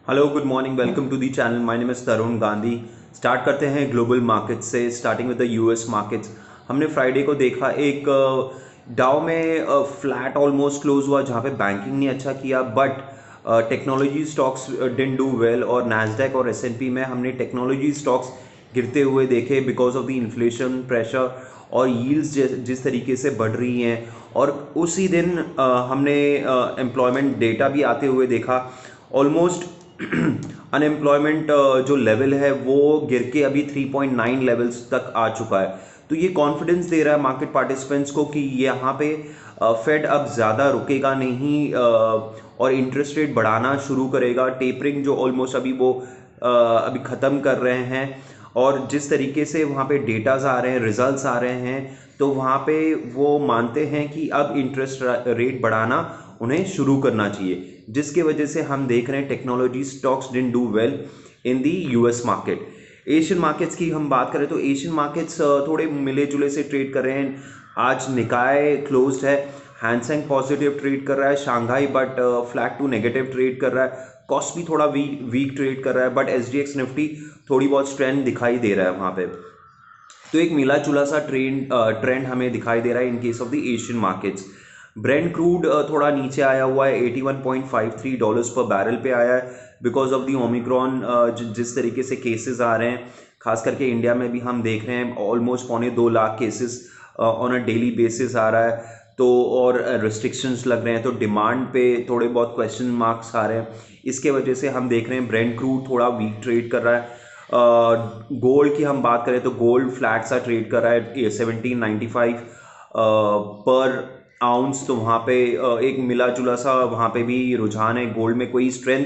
Hello good morning, welcome to the channel. My name is Tarun Gandhi. Start करते हैं global markets से, starting with the US markets. हमने Friday को देखा एक डाउ में फ्लैट ऑलमोस्ट क्लोज हुआ, जहाँ पे बैंकिंग ने अच्छा किया, but technology stocks didn't do well. और नैस्डैक और एसएनपी में हमने टेक्नोलॉजी स्टॉक्स गिरते हुए देखे because of the inflation pressure और यील्ड्स जिस तरीके से बढ़ रही हैं। और उसी दिन हमने एम्प्लॉयमेंट डेटा भी आते हुए देखा। ऑलमोस्ट अनएम्प्लॉयमेंट जो लेवल है वो गिर के अभी 3.9 लेवल्स तक आ चुका है। तो ये कॉन्फिडेंस दे रहा है मार्केट पार्टिसिपेंट्स को कि यहाँ पे फेड अब ज़्यादा रुकेगा नहीं और इंटरेस्ट रेट बढ़ाना शुरू करेगा। टेपरिंग जो ऑलमोस्ट अभी वो अभी ख़त्म कर रहे हैं, और जिस तरीके से वहाँ पे डेटाज आ रहे हैं, रिजल्ट्स आ रहे हैं, तो वहाँ पे वो मानते हैं कि अब इंटरेस्ट रेट बढ़ाना उन्हें शुरू करना चाहिए, जिसके वजह से हम देख रहे हैं technology stocks didn't do well in the US market. Asian markets की हम बात करें तो एशियन मार्केट्स थोड़े मिले जुले से ट्रेड कर रहे हैं। आज निकाय क्लोज्ड है, हैंसेंग पॉजिटिव ट्रेड कर रहा है, Shanghai but flat to negative trade कर रहा है, कॉस्ट भी थोड़ा वीक ट्रेड कर रहा है, बट एसजीएक्स निफ्टी थोड़ी बहुत स्ट्रेंथ दिखाई दे रहा है वहाँ पे। तो एक मिला जुला सा ट्रेंड हमें दिखाई दे रहा है in case of the Asian markets. Brent crude थोड़ा नीचे आया हुआ है, $81.53 पर बैरल पे आया है बिकॉज ऑफ दी ओमिक्रॉन। जिस तरीके से केसेस आ रहे हैं, खास करके इंडिया में भी हम देख रहे हैं almost 2.25 lakh cases on a daily basis आ रहा है। तो और रिस्ट्रिक्शंस लग रहे हैं, तो डिमांड पे थोड़े बहुत क्वेश्चन मार्क्स आ रहे हैं। इसके वजह से हम देख रहे हैं ब्रेंट क्रूड थोड़ा वीक ट्रेड कर रहा है। गोल्ड की हम बात करें तो गोल्ड फ्लैट सा ट्रेड कर रहा है 1795 पर आउंस। तो वहाँ पे एक मिला जुला सा वहाँ पे भी रुझान है। गोल्ड में कोई स्ट्रेंथ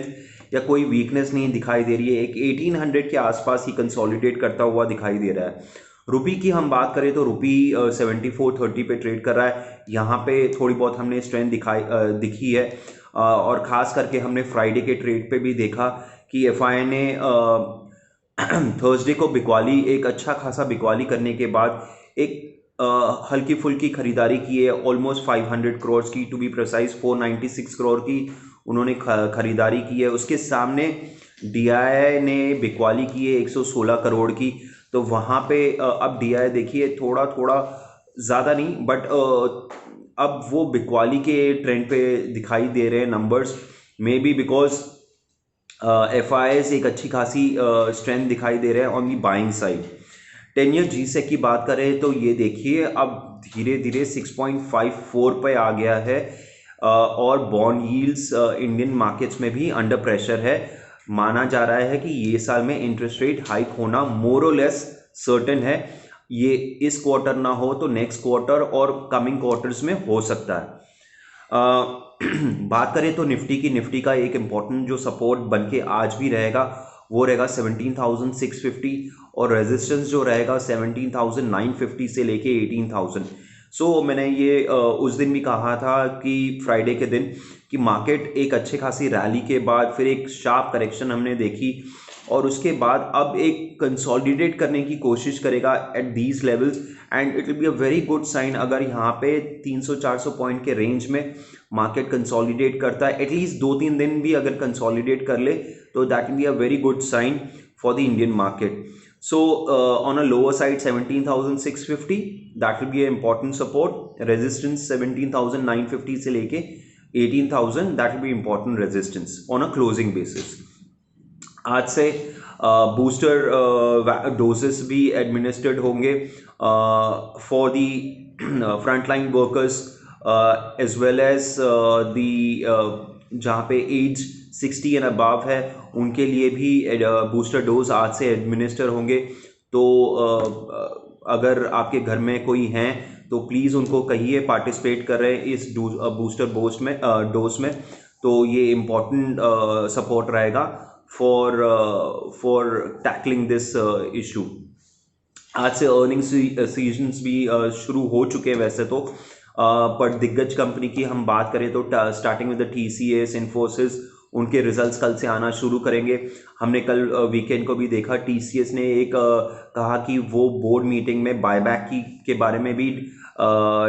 या कोई वीकनेस नहीं दिखाई दे रही है, एक 1800 के आसपास ही कंसोलिडेट करता हुआ दिखाई दे रहा है। रुपी की हम बात करें तो रुपी 7430 पे ट्रेड कर रहा है। यहाँ पे थोड़ी बहुत हमने स्ट्रेंथ दिखी है, और ख़ास करके हमने फ्राइडे के ट्रेड पे भी देखा कि एफआई ने थर्सडे को बिकवाली, एक अच्छा खासा बिकवाली करने के बाद एक हल्की फुल्की खरीदारी की है, ऑलमोस्ट 500 करोड़ की, टू बी प्रिसाइज 496 करोड़ की उन्होंने खरीदारी की है। उसके सामने डीआई ने बिकवाली की है 116 करोड़ की। तो वहाँ पे अब डीआई देखिए थोड़ा थोड़ा ज़्यादा नहीं, बट अब वो बिकवाली के ट्रेंड पे दिखाई दे रहे हैं numbers, may be because F I S एक अच्छी खासी स्ट्रेंथ दिखाई दे रहे हैं on the buying side. 10 year G sec की बात करें तो ये देखिए अब धीरे धीरे 6.54 पे आ गया है, और बॉन्ड यील्ड्स इंडियन मार्केट्स में भी अंडर प्रेशर है। माना जा रहा है कि ये साल में इंटरेस्ट रेट हाइक होना मोर और लेस सर्टेन है। ये इस क्वार्टर ना हो तो नेक्स्ट क्वार्टर और कमिंग क्वार्टर्स में हो सकता है। बात करें तो निफ्टी का एक इम्पॉर्टेंट जो सपोर्ट बन के आज भी रहेगा वो रहेगा 17,650, और रेजिस्टेंस जो रहेगा 17,950 से लेके 18,000। सो मैंने ये उस दिन भी कहा था कि फ्राइडे के दिन कि मार्केट एक अच्छे खासी रैली के बाद फिर एक शार्प करेक्शन हमने देखी, और उसके बाद अब एक कंसोलिडेट करने की कोशिश करेगा at these levels, and it will be a very good sign अगर यहाँ पे 300-400 पॉइंट के रेंज में मार्केट कंसोलिडेट करता है। एटलीस्ट 2-3 दिन भी अगर कंसोलिडेट कर ले तो that will be a very good sign for the Indian market. So on a lower side 17,650 that will be a important support. Resistance 17,950 से लेके 18,000 that will be important resistance on a closing basis. आज से booster doses भी administered होंगे for the frontline workers, as well as the जहाँ पे as 60 and above है उनके लिए भी बूस्टर डोज आज से एडमिनिस्टर होंगे। तो अगर आपके घर में कोई हैं तो प्लीज़ उनको कहिए पार्टिसिपेट कर रहे हैं इस बूस्टर डोज में। तो ये इम्पॉर्टेंट सपोर्ट रहेगा फॉर टैकलिंग दिस इशू। आज से अर्निंग सीजन्स भी शुरू हो चुके हैं वैसे तो, पर दिग्गज कंपनी की हम बात करें तो starting with the TCS, Infosys, उनके रिजल्ट्स कल से आना शुरू करेंगे। हमने कल वीकेंड को भी देखा टीसीएस ने एक कहा कि वो बोर्ड मीटिंग में बायबैक के बारे में भी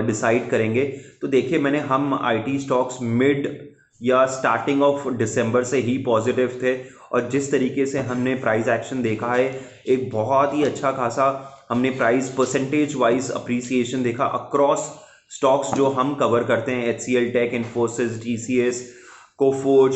डिसाइड करेंगे। तो देखिए हम आईटी स्टॉक्स मिड या स्टार्टिंग ऑफ दिसंबर से ही पॉजिटिव थे, और जिस तरीके से हमने प्राइस एक्शन देखा है, एक बहुत ही अच्छा खासा हमने प्राइस परसेंटेज वाइज अप्रिसिएशन देखा अक्रॉस स्टॉक्स जो हम कवर करते हैं, HCL Tech, Infosys, TCS, Coforge,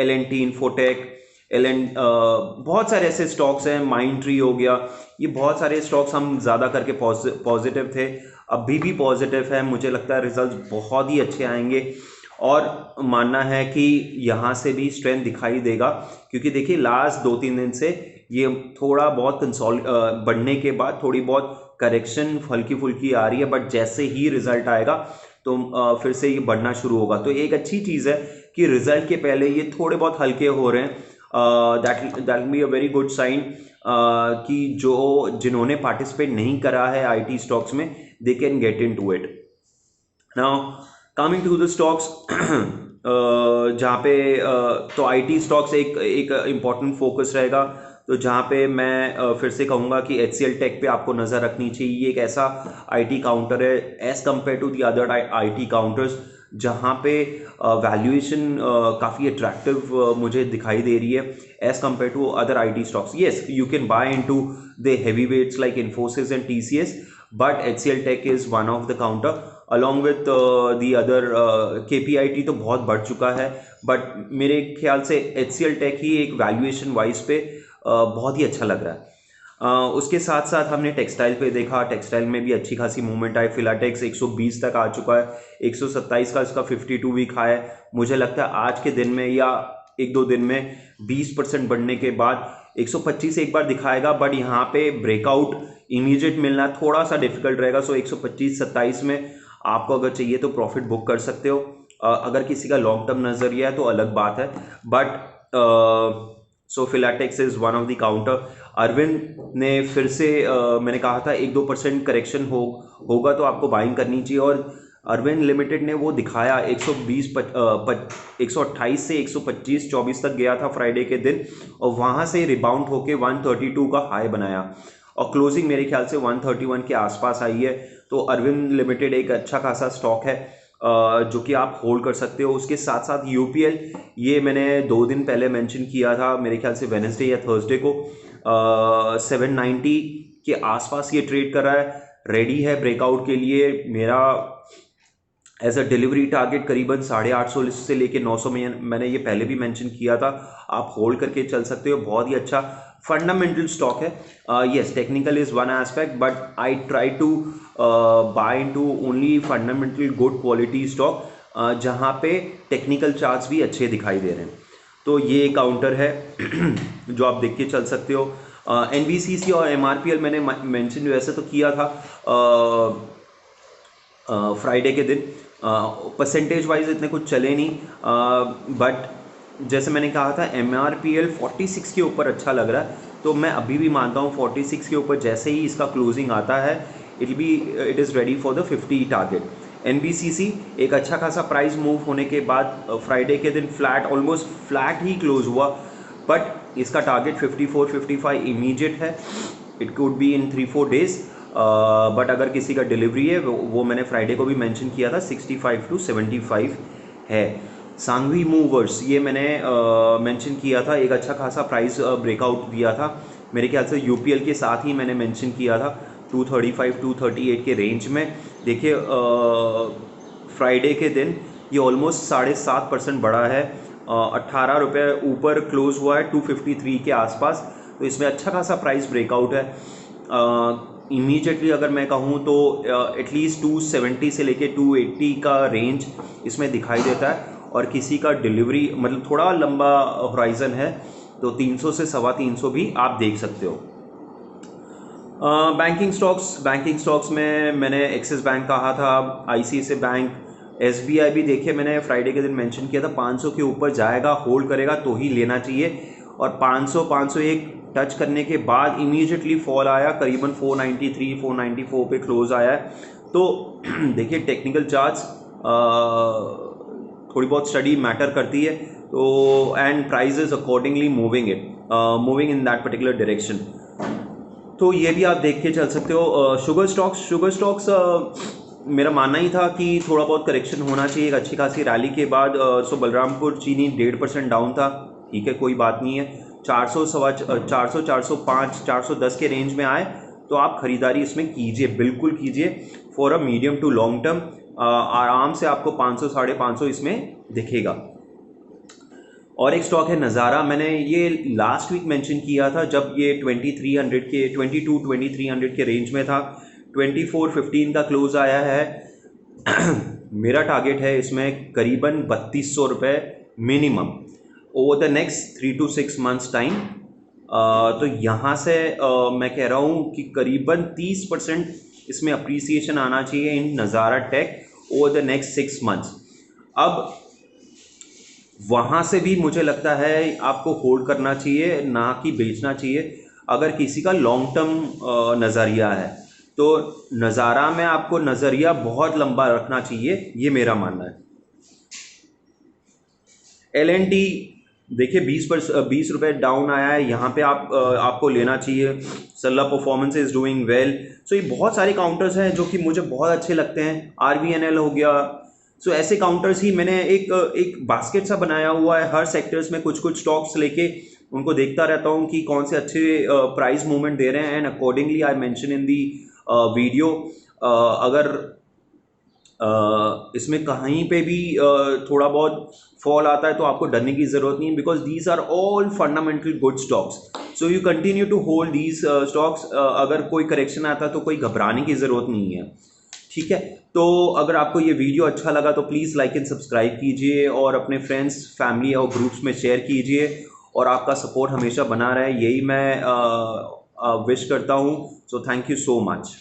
L&T Infotech, बहुत सारे ऐसे स्टॉक्स हैं, माइंड ट्री हो गया, ये बहुत सारे स्टॉक्स हम ज़्यादा करके पॉजिटिव थे, अभी भी पॉजिटिव है। मुझे लगता है रिजल्ट बहुत ही अच्छे आएंगे और मानना है कि यहाँ से भी स्ट्रेंथ दिखाई देगा, क्योंकि देखिए लास्ट 2-3 दिन से ये थोड़ा बहुत बढ़ने के बाद थोड़ी बहुत करेक्शन हल्की फुल्की आ रही है, बट जैसे ही रिजल्ट आएगा तो फिर से ये बढ़ना शुरू होगा। तो एक अच्छी चीज़ है कि रिजल्ट के पहले ये थोड़े बहुत हल्के हो रहे हैं, that will be a very good sign कि जिन्होंने पार्टिसिपेट नहीं करा है आईटी स्टॉक्स में, they can get into it. Now coming to the stocks, जहाँ पे तो आईटी स्टॉक्स एक इम्पॉर्टेंट फोकस रहेगा। तो जहाँ पे मैं फिर से कहूँगा कि HCL टेक पे आपको नज़र रखनी चाहिए। ये एक ऐसा आईटी काउंटर है as compare to the other IT counters, जहाँ पे वैल्यूएशन काफ़ी अट्रैक्टिव मुझे दिखाई दे रही है as compare to other IT stocks. Yes, you can buy into the heavy weights like Infosys and TCS, but HCL Tech is one of the counter along with the other. KPIT तो बहुत बढ़ चुका है, बट मेरे ख्याल से HCL टेक ही एक valuation wise पे बहुत ही अच्छा लग रहा है। उसके साथ साथ हमने टेक्सटाइल पे देखा, टेक्सटाइल में भी अच्छी खासी मूवमेंट आई। फिलाटेक्स 120 तक आ चुका है, 127 का इसका 52 वीक हाई है। मुझे लगता है आज के दिन में या 1-2 दिन में 20% बढ़ने के बाद 125 एक बार दिखाएगा, बट यहाँ पे ब्रेकआउट इमीडिएट मिलना थोड़ा सा डिफिकल्ट रहेगा। सो 125-27 में आपको अगर चाहिए तो प्रॉफिट बुक कर सकते हो। अगर किसी का लॉन्ग टर्म नजरिया है तो अलग बात है, but so Filatex is one of the counter. Arvind ने फिर से मैंने कहा था 1-2% करेक्शन होगा तो आपको बाइंग करनी चाहिए, और अरविंद लिमिटेड ने वो दिखाया 128 से 125-24 तक गया था फ्राइडे के दिन, और वहाँ से रिबाउंड होके 132 का हाई बनाया और क्लोजिंग मेरे ख्याल से 131 के आसपास आई है। तो अरविंद लिमिटेड एक अच्छा खासा स्टॉक है जो कि आप होल्ड कर सकते हो। उसके साथ साथ UPL, ये मैंने 2 दिन पहले मेंशन किया था, मेरे ख्याल से वेडनेसडे या थर्सडे को, 790 के आसपास ये ट्रेड कर रहा है, रेडी है ब्रेकआउट के लिए। मेरा एज अ डिलीवरी टारगेट करीबन 850 से लेके 900 में, मैंने ये पहले भी मेंशन किया था, आप होल्ड करके चल सकते हो। बहुत ही अच्छा फंडामेंटल स्टॉक है। Yes, technical is one aspect, but I try to buy into only fundamental good quality stock, जहाँ पे टेक्निकल चार्ट्स भी अच्छे दिखाई दे रहे हैं। तो ये काउंटर है जो आप देख के चल सकते हो। NBCC और MRPL मैंने मेंशन वैसे तो किया था फ्राइडे के दिन, परसेंटेज वाइज इतने कुछ चले नहीं, बट जैसे मैंने कहा था MRPL 46 के ऊपर अच्छा लग रहा है, तो मैं अभी भी मानता हूँ 46 के ऊपर जैसे ही इसका क्लोजिंग आता है it is ready for the 50 target. NBCC एक अच्छा खासा प्राइस मूव होने के बाद फ्राइडे के दिन ऑलमोस्ट फ्लैट ही क्लोज हुआ, बट इसका टारगेट 54-55 इमीडिएट है। It could be in 3-4 days, but अगर किसी का डिलीवरी है वो मैंने फ्राइडे को भी मेंशन किया था 65-75 है। सांघवी मूवर्स, ये मैंने मेंशन किया था, एक अच्छा खासा प्राइस ब्रेकआउट दिया था, मेरे ख्याल से UPL के साथ ही मैंने मेंशन किया था 235-238 के रेंज में। देखिए फ्राइडे के दिन ये ऑलमोस्ट 7.5% बढ़ा है, 18 रुपये ऊपर क्लोज हुआ है 253 के आसपास, तो इसमें अच्छा खासा प्राइस ब्रेकआउट है। इमीडिएटली अगर मैं कहूँ तो एटलीस्ट 270 से लेके 280 का रेंज इसमें दिखाई देता है, और किसी का डिलीवरी मतलब थोड़ा लंबा होराइजन है तो 300 से 325 भी आप देख सकते हो। बैंकिंग स्टॉक्स में मैंने एक्सिस बैंक कहा था, ICICI बैंक, SBI भी देखिए मैंने फ्राइडे के दिन मेंशन किया था 500 के ऊपर जाएगा, होल्ड करेगा तो ही लेना चाहिए, और 501 टच करने के बाद इमीडिएटली फॉल आया, करीबन 493-494 पे क्लोज आया है। तो देखिए टेक्निकल चार्ट्स थोड़ी बहुत स्टडी मैटर करती है, तो and price is accordingly moving in that particular direction, तो ये भी आप देख के चल सकते हो। शुगर स्टॉक्स मेरा मानना ही था कि थोड़ा बहुत करेक्शन होना चाहिए एक अच्छी खासी रैली के बाद। सो बलरामपुर चीनी 1.5% डाउन था, ठीक है, कोई बात नहीं है। 400 400 405 410 के रेंज में आए तो आप ख़रीदारी इसमें कीजिए, बिल्कुल कीजिए। For a medium to long term आराम से आपको 500 550 इसमें दिखेगा। और एक स्टॉक है नज़ारा, मैंने ये लास्ट वीक मेंशन किया था जब ये 2300 के 2300 के रेंज में था। 2415 का क्लोज आया है। मेरा टारगेट है इसमें करीबन 3200 रुपये minimum over the next 3 to 6 months time. तो यहाँ से मैं कह रहा हूँ कि करीबन 30% इसमें अप्रिसिएशन आना चाहिए in Nazara Tech over the next 6 months। अब वहाँ से भी मुझे लगता है आपको होल्ड करना चाहिए, ना कि बेचना चाहिए। अगर किसी का लॉन्ग टर्म नज़रिया है तो नज़ारा में आपको नज़रिया बहुत लंबा रखना चाहिए, ये मेरा मानना है। LNT देखिए 20 रुपये डाउन आया है, यहाँ पे आपको लेना चाहिए। सल्ला परफॉर्मेंस इज़ डूइंग वेल। सो ये बहुत सारे काउंटर्स हैं जो कि मुझे बहुत अच्छे लगते हैं। RVNL हो गया। सो ऐसे काउंटर्स ही मैंने एक बास्केट सा बनाया हुआ है, हर सेक्टर्स में कुछ कुछ स्टॉक्स लेके उनको देखता रहता हूँ कि कौन से अच्छे प्राइस मूवमेंट दे रहे हैं, and accordingly I mention in the video. अगर इसमें कहीं पे भी थोड़ा बहुत फॉल आता है तो आपको डरने की ज़रूरत नहीं है, because these are all fundamental good stocks. So you continue to hold these stocks. अगर कोई करेक्शन आता है तो कोई घबराने की ज़रूरत नहीं है, ठीक है। तो अगर आपको ये वीडियो अच्छा लगा तो प्लीज़ लाइक एंड सब्सक्राइब कीजिए और अपने फ्रेंड्स, फैमिली और ग्रुप्स में शेयर कीजिए, और आपका सपोर्ट हमेशा बना रहे, यही मैं विश करता हूँ। So thank you so much.